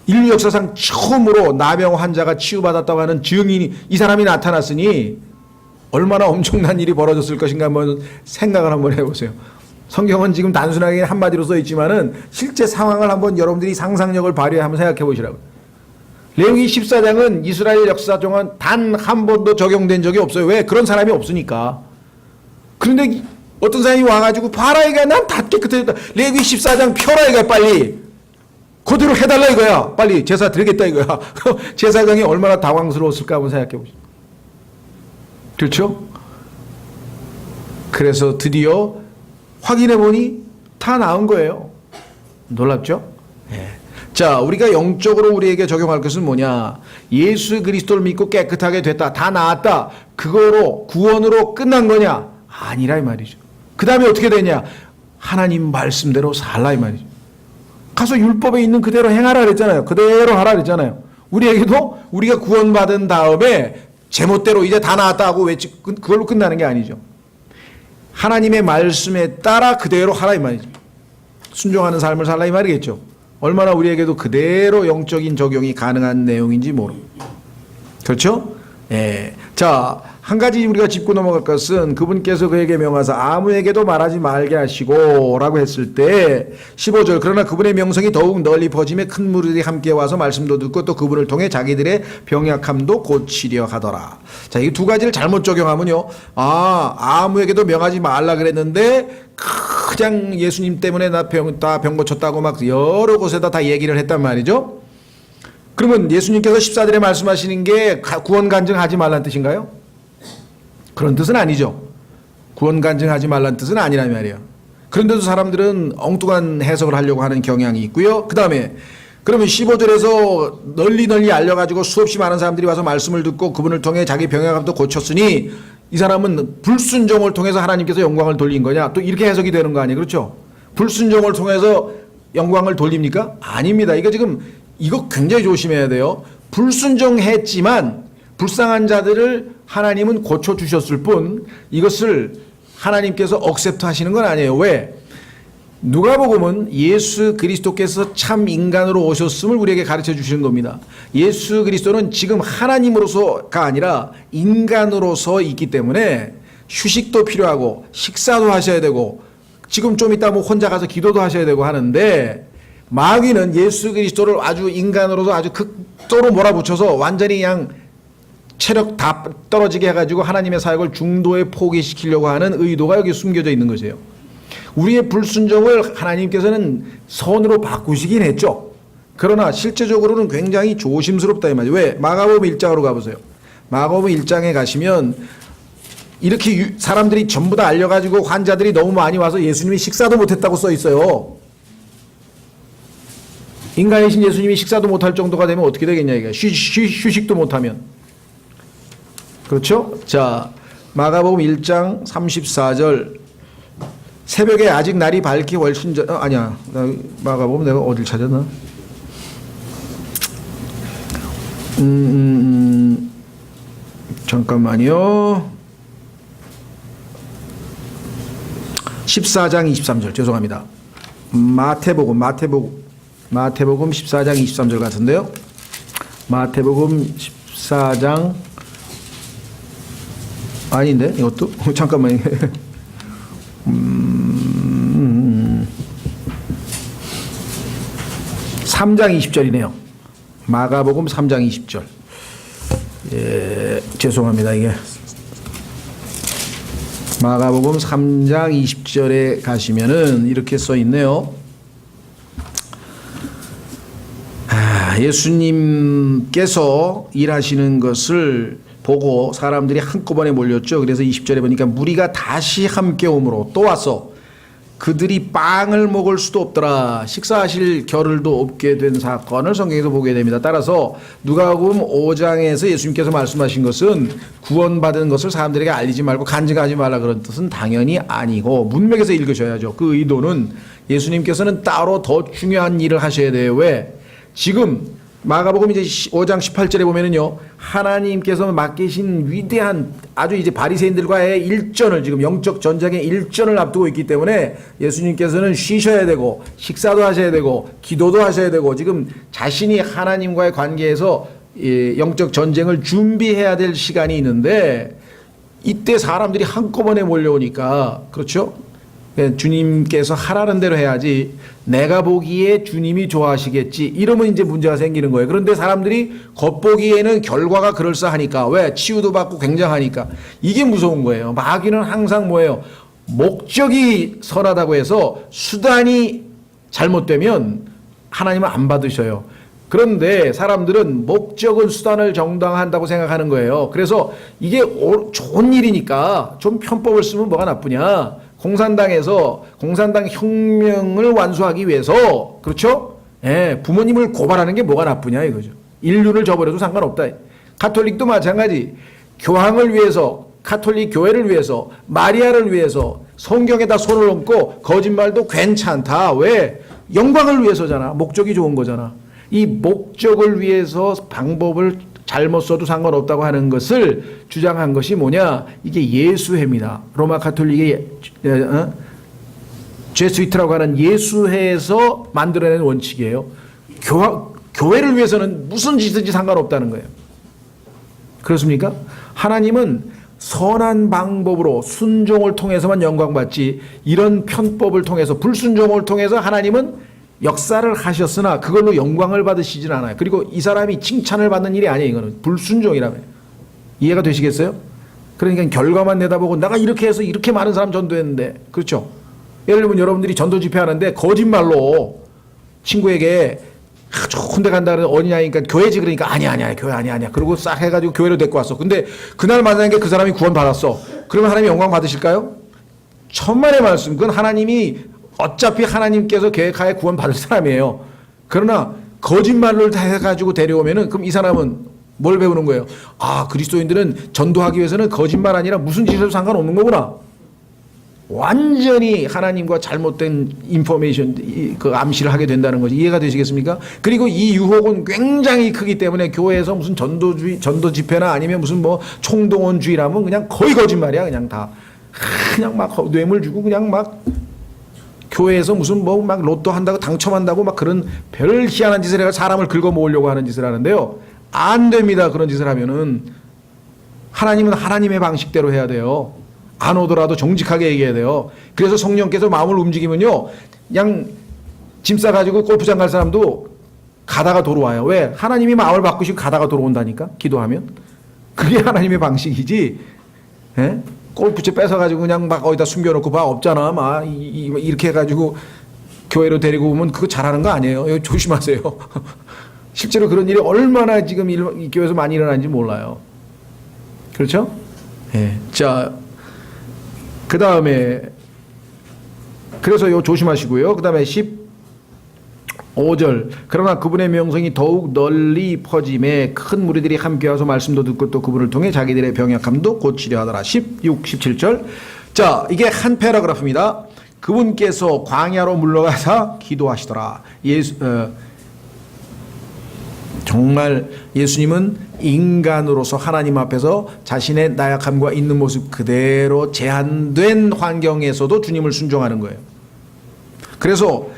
인류 역사상 처음으로 나병 환자가 치유받았다고 하는 증인이, 이 사람이 나타났으니 얼마나 엄청난 일이 벌어졌을 것인가 한번 생각을 한번 해보세요. 성경은 지금 단순하게 한마디로 써 있지만은 실제 상황을 한번 여러분들이 상상력을 발휘해 한번 생각해 보시라고. 레위기 14장은 이스라엘 역사 동안 단 한 번도 적용된 적이 없어요. 왜? 그런 사람이 없으니까. 그런데 어떤 사람이 와가지고 봐라 이거야. 난 다 깨끗해졌다. 레위기 14장 펴라 이거야 빨리. 그대로 해달라 이거야. 빨리 제사 드리겠다 이거야. 제사장이 얼마나 당황스러웠을까 한번 생각해 보시죠. 그렇죠? 그래서 드디어 확인해 보니 다 나은 거예요. 놀랍죠? 예. 자, 우리가 영적으로 우리에게 적용할 것은 뭐냐? 예수 그리스도를 믿고 깨끗하게 됐다. 다 나았다. 그거로 구원으로 끝난 거냐? 아니라 이 말이죠. 그 다음에 어떻게 되냐? 하나님 말씀대로 살라 이 말이죠. 가서 율법에 있는 그대로 행하라 그랬잖아요. 그대로 하라 그랬잖아요. 우리에게도 우리가 구원받은 다음에 제멋대로 이제 다 나았다 하고 그걸로 끝나는 게 아니죠. 하나님의 말씀에 따라 그대로 하라 이 말이죠. 순종하는 삶을 살라 이 말이겠죠. 얼마나 우리에게도 그대로 영적인 적용이 가능한 내용인지 모릅니다. 그렇죠? 예. 자, 한 가지 우리가 짚고 넘어갈 것은 그분께서 그에게 명하사 아무에게도 말하지 말게 하시고 라고 했을 때 15절 그러나 그분의 명성이 더욱 널리 퍼지며 큰 무리들이 함께 와서 말씀도 듣고 또 그분을 통해 자기들의 병약함도 고치려 하더라. 자, 이 두 가지를 잘못 적용하면요. 아무에게도 명하지 말라 그랬는데 그냥 예수님 때문에 나 병 고쳤다고 막 여러 곳에다 다 얘기를 했단 말이죠. 그러면 예수님께서 14절에 말씀하시는 게 구원 간증하지 말라는 뜻인가요? 그런 뜻은 아니죠. 구원 간증하지 말라는 뜻은 아니란 말이에요. 그런데도 사람들은 엉뚱한 해석을 하려고 하는 경향이 있고요. 그 다음에 그러면 15절에서 널리 알려가지고 수없이 많은 사람들이 와서 말씀을 듣고 그분을 통해 자기 병약함도 고쳤으니 이 사람은 불순종을 통해서 하나님께서 영광을 돌린 거냐? 또 이렇게 해석이 되는 거 아니에요? 그렇죠? 불순종을 통해서 영광을 돌립니까? 아닙니다. 이거 굉장히 조심해야 돼요. 불순종했지만 불쌍한 자들을 하나님은 고쳐주셨을 뿐 이것을 하나님께서 억셉트 하시는 건 아니에요. 왜? 누가복음은 예수 그리스도께서 참 인간으로 오셨음을 우리에게 가르쳐 주시는 겁니다. 예수 그리스도는 지금 하나님으로서가 아니라 인간으로서 있기 때문에 휴식도 필요하고 식사도 하셔야 되고 지금 좀 이따 뭐 혼자 가서 기도도 하셔야 되고 하는데 마귀는 예수 그리스도를 아주 인간으로서 아주 극도로 몰아붙여서 완전히 그냥 체력 다 떨어지게 해가지고 하나님의 사역을 중도에 포기시키려고 하는 의도가 여기 숨겨져 있는 것이에요. 우리의 불순종을 하나님께서는 선으로 바꾸시긴 했죠. 그러나 실제적으로는 굉장히 조심스럽다 이 말이에요. 왜? 마가복음 1장으로 가보세요. 마가복음 1장에 가시면 이렇게 사람들이 전부 다 알려가지고 환자들이 너무 많이 와서 예수님이 식사도 못했다고 써 있어요. 인간이신 예수님이 식사도 못할 정도가 되면 어떻게 되겠냐 이게 휴식도 못하면. 그렇죠? 자, 마가복음 1장 34절 새벽에 아직 날이 밝기 훨씬 전 아니야. 마가복음 내가 어딜 찾았나? 14장 23절 죄송합니다. 마태복음 14장 23절 같은데요. 마태복음 14장 아닌데 이것도 잠깐만요. 3장 20절이네요. 마가복음 3장 20절. 예, 죄송합니다. 이게 마가복음 3장 20절에 가시면은 이렇게 써 있네요. 예수님께서 일하시는 것을 보고 사람들이 한꺼번에 몰렸죠. 그래서 20절에 보니까 무리가 다시 함께 오므로 또 와서 그들이 빵을 먹을 수도 없더라. 식사하실 겨를도 없게 된 사건을 성경에서 보게 됩니다. 따라서 누가복음 5장에서 예수님께서 말씀하신 것은 구원받은 것을 사람들에게 알리지 말고 간증하지 말라 그런 뜻은 당연히 아니고 문맥에서 읽으셔야죠. 그 의도는 예수님께서는 따로 더 중요한 일을 하셔야 돼요. 왜? 지금 마가복음 이제 5장 18절에 보면은요, 하나님께서 맡기신 위대한 아주 이제 바리새인들과의 일전을 지금 영적 전쟁의 일전을 앞두고 있기 때문에 예수님께서는 쉬셔야 되고 식사도 하셔야 되고 기도도 하셔야 되고 지금 자신이 하나님과의 관계에서 영적 전쟁을 준비해야 될 시간이 있는데 이때 사람들이 한꺼번에 몰려오니까 그렇죠? 주님께서 하라는 대로 해야지 내가 보기에 주님이 좋아하시겠지 이러면 이제 문제가 생기는 거예요. 그런데 사람들이 겉보기에는 결과가 그럴싸하니까 왜? 치유도 받고 굉장하니까 이게 무서운 거예요. 마귀는 항상 뭐예요? 목적이 선하다고 해서 수단이 잘못되면 하나님은 안 받으셔요. 그런데 사람들은 목적은 수단을 정당한다고 생각하는 거예요. 그래서 이게 좋은 일이니까 좀 편법을 쓰면 뭐가 나쁘냐. 공산당에서 공산당 혁명을 완수하기 위해서 그렇죠? 예, 부모님을 고발하는 게 뭐가 나쁘냐 이거죠. 인륜을 저버려도 상관없다. 가톨릭도 마찬가지. 교황을 위해서 가톨릭 교회를 위해서 마리아를 위해서 성경에다 손을 얹고 거짓말도 괜찮다. 왜? 영광을 위해서잖아. 목적이 좋은 거잖아. 이 목적을 위해서 방법을 잘못 써도 상관없다고 하는 것을 주장한 것이 뭐냐? 이게 예수회입니다. 로마 가톨릭의 제스위트라고 하는 예수회에서 만들어낸 원칙이에요. 교회를 위해서는 무슨 짓이든지 상관없다는 거예요. 그렇습니까? 하나님은 선한 방법으로 순종을 통해서만 영광받지 이런 편법을 통해서 불순종을 통해서 하나님은 역사를 하셨으나 그걸로 영광을 받으시진 않아요. 그리고 이 사람이 칭찬을 받는 일이 아니에요. 이거는 불순종이라면. 이해가 되시겠어요? 그러니까 결과만 내다보고 내가 이렇게 해서 이렇게 많은 사람 전도했는데 그렇죠? 예를 들면 여러분들이 전도 집회하는데 거짓말로 친구에게 좋은 데 간다 그러면 어디냐니까 교회지 그러니까 아니야 교회 아니야 그러고 싹 해가지고 교회로 데리고 왔어. 근데 그날 만나는 게 그 사람이 구원 받았어. 그러면 하나님이 영광 받으실까요? 천만의 말씀. 그건 하나님이 어차피 하나님께서 계획하에 구원 받을 사람이에요. 그러나 거짓말을 해가지고 데려오면은 그럼 이 사람은 뭘 배우는 거예요? 아, 그리스도인들은 전도하기 위해서는 거짓말 아니라 무슨 짓에도 상관없는 거구나. 완전히 하나님과 잘못된 인포메이션, 그 암시를 하게 된다는 거지. 이해가 되시겠습니까? 그리고 이 유혹은 굉장히 크기 때문에 교회에서 무슨 전도 집회나 아니면 무슨 뭐 총동원주의라면 그냥 거의 거짓말이야. 그냥 다. 그냥 막 뇌물 주고 그냥 막 교회에서 무슨 뭐 막 로또 한다고 당첨한다고 막 그런 별 희한한 짓을 해가 사람을 긁어 모으려고 하는 짓을 하는데요. 안 됩니다. 그런 짓을 하면은. 하나님은 하나님의 방식대로 해야 돼요. 안 오더라도 정직하게 얘기해야 돼요. 그래서 성령께서 마음을 움직이면요, 그냥 짐 싸가지고 골프장 갈 사람도 가다가 돌아와요. 왜? 하나님이 마음을 바꾸시고 가다가 돌아온다니까, 기도하면. 그게 하나님의 방식이지. 예? 골프채 뺏어가지고 그냥 막 어디다 숨겨놓고 봐, 없잖아. 막 이렇게 해가지고 교회로 데리고 오면 그거 잘하는 거 아니에요. 조심하세요. 실제로 그런 일이 얼마나 지금 이 교회에서 많이 일어나는지 몰라요. 그렇죠? 예. 자, 그 다음에 그래서 요 조심하시고요. 그 다음에 15절 그러나 그분의 명성이 더욱 널리 퍼짐에 큰 무리들이 함께 와서 말씀도 듣고 또 그분을 통해 자기들의 병약함도 고치려 하더라. 16, 17절 자, 이게 한 패러그래프입니다. 그분께서 광야로 물러가서 기도하시더라. 정말 예수님은 인간으로서 하나님 앞에서 자신의 나약함과 있는 모습 그대로 제한된 환경에서도 주님을 순종하는 거예요. 그래서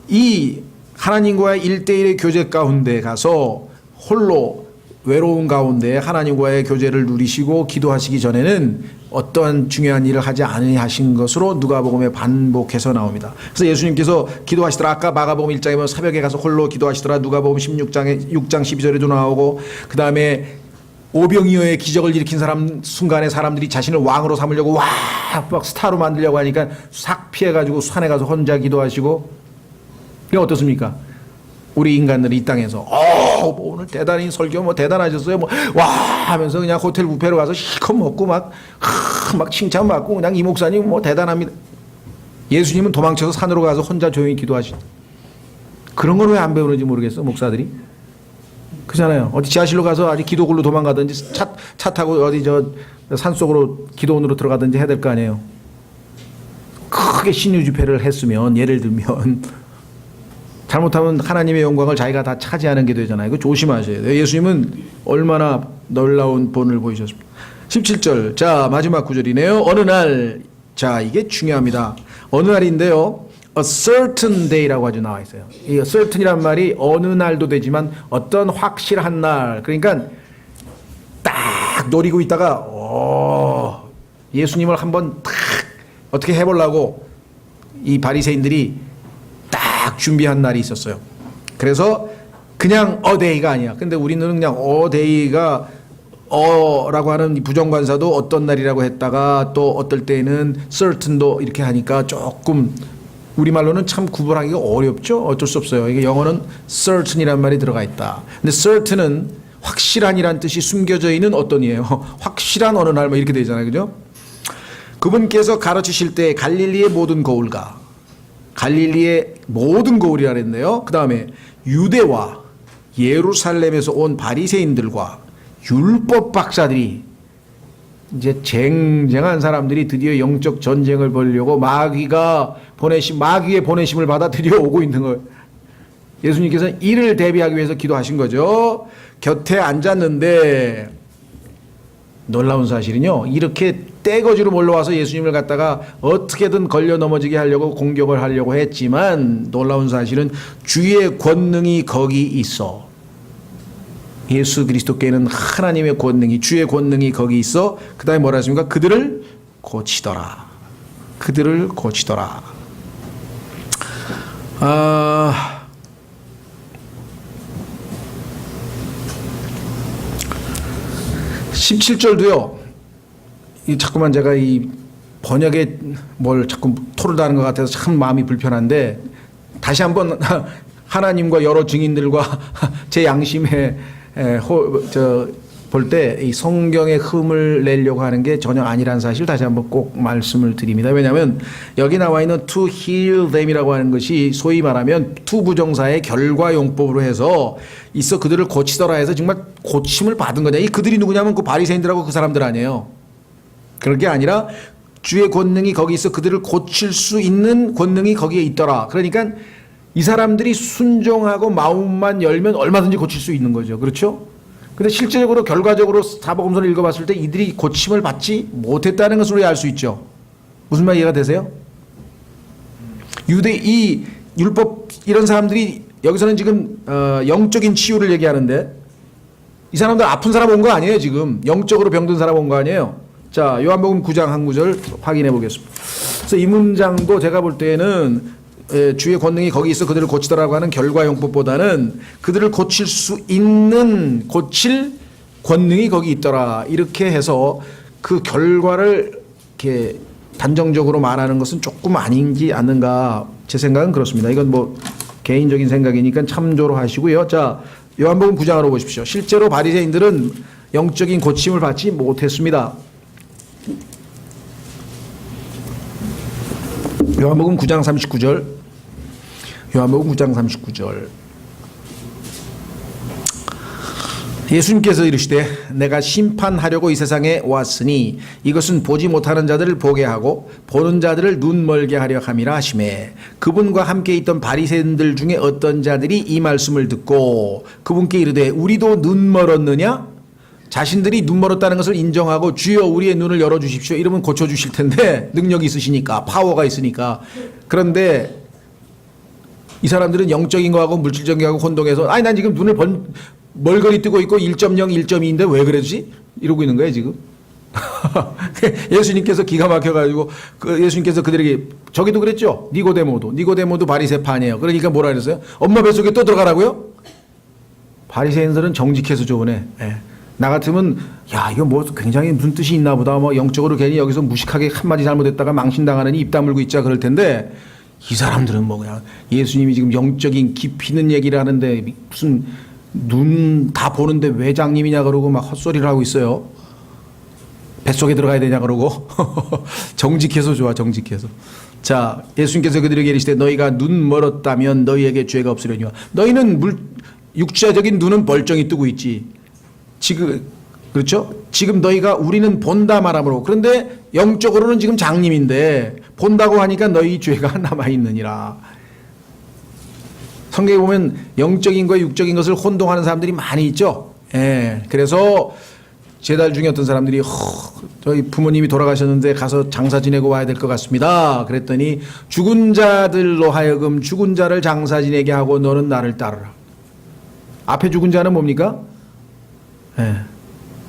이 하나님과의 1대1의 교제 가운데 가서 홀로 외로운 가운데 하나님과의 교제를 누리시고 기도하시기 전에는 어떠한 중요한 일을 하지 아니하신 것으로 누가복음에 반복해서 나옵니다. 그래서 예수님께서 기도하시더라. 아까 마가복음 1장에 보면 새벽에 가서 홀로 기도하시더라. 누가복음 16장에 6장 12절에도 나오고 그 다음에 오병이어의 기적을 일으킨 순간에 사람들이 자신을 왕으로 삼으려고 막 스타로 만들려고 하니까 싹 피해가지고 산에 가서 혼자 기도하시고 이게 어떻습니까? 우리 인간들이 이 땅에서 뭐 오늘 대단히 설교 뭐 대단하셨어요 뭐 와 하면서 그냥 호텔 뷔페로 가서 실컷 먹고 막 칭찬받고 그냥 이 목사님 뭐 대단합니다. 예수님은 도망쳐서 산으로 가서 혼자 조용히 기도하시죠. 그런 걸 왜 안 배우는지 모르겠어 목사들이. 그잖아요. 어디 지하실로 가서 아직 기도굴로 도망가든지 차 타고 어디 저 산속으로 기도원으로 들어가든지 해야 될 거 아니에요. 크게 신유 집회를 했으면 예를 들면 잘못하면 하나님의 영광을 자기가 다 차지하는 게 되잖아요. 이거 조심하셔야 돼요. 예수님은 얼마나 놀라운 본을 보이셨습니까? 17절. 자, 마지막 구절이네요. 어느 날, 자, 이게 중요합니다. 어느 날인데요. A certain day라고 아주 나와 있어요. 이 certain이란 말이 어느 날도 되지만 어떤 확실한 날. 그러니까 딱 노리고 있다가 예수님을 한번 딱 어떻게 해보려고 이 바리새인들이 딱 준비한 날이 있었어요. 그래서 그냥 어데이가 아니야. 근데 우리는 그냥 어데이가 라고 하는 부정관사도 어떤 날이라고 했다가 또 어떨 때는 certain도 이렇게 하니까 조금 우리말로는 참 구분하기가 어렵죠. 어쩔 수 없어요. 이게 영어는 certain이란 말이 들어가 있다. 근데 certain은 확실한이란 뜻이 숨겨져 있는 어떤 이에요. 확실한 어느 날 뭐 이렇게 되잖아요. 그죠? 그분께서 가르치실 때 갈릴리의 모든 거울과 갈릴리의 모든 거울이라 그랬네요. 그 다음에 유대와 예루살렘에서 온 바리새인들과 율법 박사들이 이제 쟁쟁한 사람들이 드디어 영적 전쟁을 벌이려고 마귀의 보내심을 받아 드디어 오고 있는 거예요. 예수님께서는 이를 대비하기 위해서 기도하신 거죠. 곁에 앉았는데 놀라운 사실은요. 이렇게 떼거지로 몰려와서 예수님을 갖다가 어떻게든 걸려 넘어지게 하려고 공격을 하려고 했지만 놀라운 사실은 주의 권능이 거기 있어. 예수 그리스도께는 하나님의 권능이 주의 권능이 거기 있어. 그 다음에 뭐라 했습니까? 그들을 고치더라. 그들을 고치더라. 17절도요. 자꾸만 제가 이 번역에 뭘 자꾸 토를 다는 것 같아서 참 마음이 불편한데 다시 한번 하나님과 여러 증인들과 제 양심에 볼 때 이 성경의 흠을 내려고 하는 게 전혀 아니라는 사실 다시 한번 꼭 말씀을 드립니다. 왜냐하면 여기 나와 있는 to heal them이라고 하는 것이 소위 말하면 to 부정사의 결과용법으로 해서 있어 그들을 고치더라 해서 정말 고침을 받은 거냐. 이 그들이 누구냐면 그 바리새인들하고 그 사람들 아니에요. 그런 게 아니라 주의 권능이 거기 있어 그들을 고칠 수 있는 권능이 거기에 있더라. 그러니까 이 사람들이 순종하고 마음만 열면 얼마든지 고칠 수 있는 거죠. 그렇죠? 근데 실제적으로 결과적으로 사복음서를 읽어봤을 때 이들이 고침을 받지 못했다는 것을 우리가 알 수 있죠. 무슨 말 이해가 되세요? 이 율법 이런 사람들이 여기서는 지금 영적인 치유를 얘기하는데 이 사람들 아픈 사람 온 거 아니에요. 지금 영적으로 병든 사람 온 거 아니에요. 자, 요한복음 9장 한 구절 확인해 보겠습니다. 그래서 이 문장도 제가 볼 때는 주의 권능이 거기 있어 그들을 고치더라고 하는 결과용법보다는 그들을 고칠 수 있는 고칠 권능이 거기 있더라. 이렇게 해서 그 결과를 이렇게 단정적으로 말하는 것은 조금 아닌지 않는가. 제 생각은 그렇습니다. 이건 뭐 개인적인 생각이니까 참조로 하시고요. 자, 요한복음 9장으로 보십시오. 실제로 바리새인들은 영적인 고침을 받지 못했습니다. 요한복음 9장 39절. 요한복음 9장 39절. 예수님께서 이르시되 내가 심판하려고 이 세상에 왔으니 이것은 보지 못하는 자들을 보게 하고 보는 자들을 눈 멀게 하려 함이라 하시매 그분과 함께 있던 바리새인들 중에 어떤 자들이 이 말씀을 듣고 그분께 이르되 우리도 눈 멀었느냐? 자신들이 눈 멀었다는 것을 인정하고 주여 우리의 눈을 열어주십시오. 이러면 고쳐주실 텐데 능력이 있으시니까 파워가 있으니까. 그런데 이 사람들은 영적인 거하고 물질적인 거하고 혼동해서 아니 난 지금 눈을 멀거리 뜨고 있고 1.0, 1.2인데 왜 그러지? 이러고 있는 거예요 지금. 예수님께서 기가 막혀가지고 예수님께서 그들에게 저기도 그랬죠. 니고데모도 바리새파니에요. 그러니까 뭐라 그랬어요? 엄마 뱃속에 또 들어가라고요? 바리새인들은 정직해서 좋으네. 예. 나 같으면 야 이거 뭐 굉장히 무슨 뜻이 있나 보다 뭐 영적으로 괜히 여기서 무식하게 한마디 잘못했다가 망신당하느니 입 다물고 있자 그럴 텐데 이 사람들은 뭐 그냥 예수님이 지금 영적인 깊이 있는 얘기를 하는데 무슨 눈 다 보는데 회장님이냐 그러고 막 헛소리를 하고 있어요. 뱃속에 들어가야 되냐 그러고 정직해서 좋아 정직해서. 자, 예수님께서 그들에게 이르시되 너희가 눈 멀었다면 너희에게 죄가 없으려니와 너희는 육체적인 눈은 멀쩡히 뜨고 있지. 지금 그렇죠? 지금 너희가 우리는 본다 말하므로 그런데 영적으로는 지금 장님인데 본다고 하니까 너희 죄가 남아있느니라. 성경에 보면 영적인 것과 육적인 것을 혼동하는 사람들이 많이 있죠. 예. 그래서 제달 중에 어떤 사람들이 저희 부모님이 돌아가셨는데 가서 장사 지내고 와야 될 것 같습니다. 그랬더니 죽은 자들로 하여금 죽은 자를 장사 지내게 하고 너는 나를 따르라. 앞에 죽은 자는 뭡니까? 예.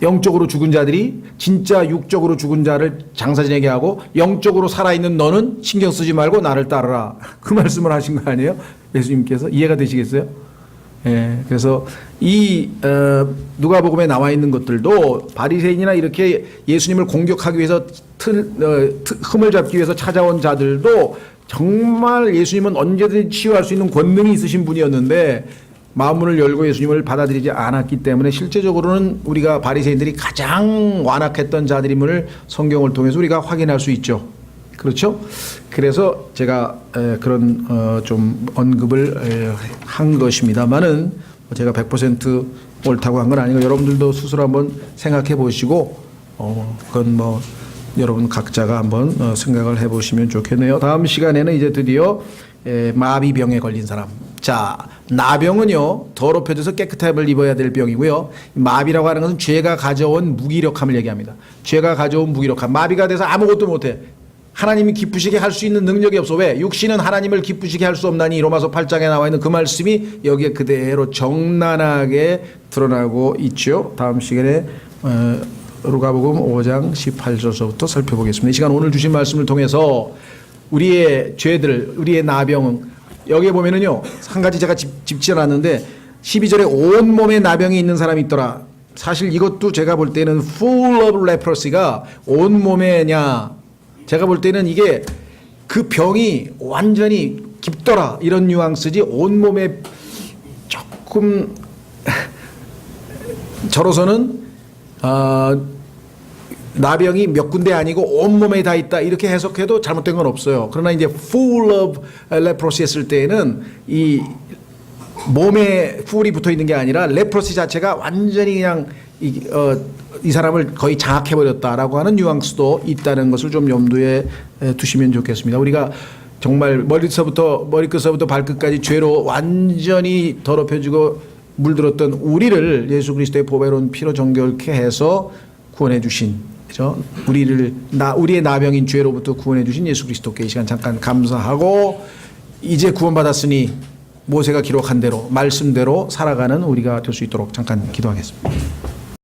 영적으로 죽은 자들이 진짜 육적으로 죽은 자를 장사 지내게 하고 영적으로 살아있는 너는 신경 쓰지 말고 나를 따르라. 그 말씀을 하신 거 아니에요? 예수님께서. 이해가 되시겠어요? 예. 그래서 이 누가복음에 나와 있는 것들도 바리새인이나 이렇게 예수님을 공격하기 위해서 흠을 잡기 위해서 찾아온 자들도 정말 예수님은 언제든지 치유할 수 있는 권능이 있으신 분이었는데 마음문을 열고 예수님을 받아들이지 않았기 때문에 실제적으로는 우리가 바리새인들이 가장 완악했던 자들임을 성경을 통해서 우리가 확인할 수 있죠. 그렇죠? 그래서 제가 그런 좀 언급을 한 것입니다만은 제가 100% 옳다고 한 건 아니고 여러분들도 스스로 한번 생각해 보시고 그건 뭐 여러분 각자가 한번 생각을 해 보시면 좋겠네요. 다음 시간에는 이제 드디어 마비병에 걸린 사람. 자, 나병은요 더럽혀져서 깨끗함을 입어야 될 병이고요. 마비라고 하는 것은 죄가 가져온 무기력함을 얘기합니다. 죄가 가져온 무기력함. 마비가 돼서 아무것도 못해. 하나님이 기쁘시게 할 수 있는 능력이 없어. 왜? 육신은 하나님을 기쁘시게 할 수 없나니 로마서 8장에 나와 있는 그 말씀이 여기에 그대로 정난하게 드러나고 있죠. 다음 시간에 누가복음 5장 18절서부터 살펴보겠습니다. 이 시간 오늘 주신 말씀을 통해서 우리의 죄들, 우리의 나병 여기에 보면은요 한 가지 제가 짚지않았는데 12절에 온몸에 나병이 있는 사람이 있더라. 사실 이것도 제가 볼 때는 full of leprosy가 온몸에냐 제가 볼 때는 이게 그 병이 완전히 깊더라 이런 뉘앙스지 온몸에 조금 저로서는 나병이 몇 군데 아니고 온몸에 다 있다 이렇게 해석해도 잘못된 건 없어요. 그러나 이제 full of leprosy 했을 때에는 이 몸에 풀이 붙어 있는 게 아니라 레프로시 자체가 완전히 그냥 이 사람을 거의 장악해 버렸다라고 하는 뉘앙스도 있다는 것을 좀 염두에 두시면 좋겠습니다. 우리가 정말 머리끝서부터 발끝까지 죄로 완전히 더럽혀지고 물들었던 우리를 예수 그리스도의 보배로운 피로 정결케 해서 구원해 주신, 그죠? 우리의 나병인 죄로부터 구원해 주신 예수 그리스도께 이 시간 잠깐 감사하고, 이제 구원받았으니 모세가 기록한 대로 말씀대로 살아가는 우리가 될 수 있도록 잠깐 기도하겠습니다.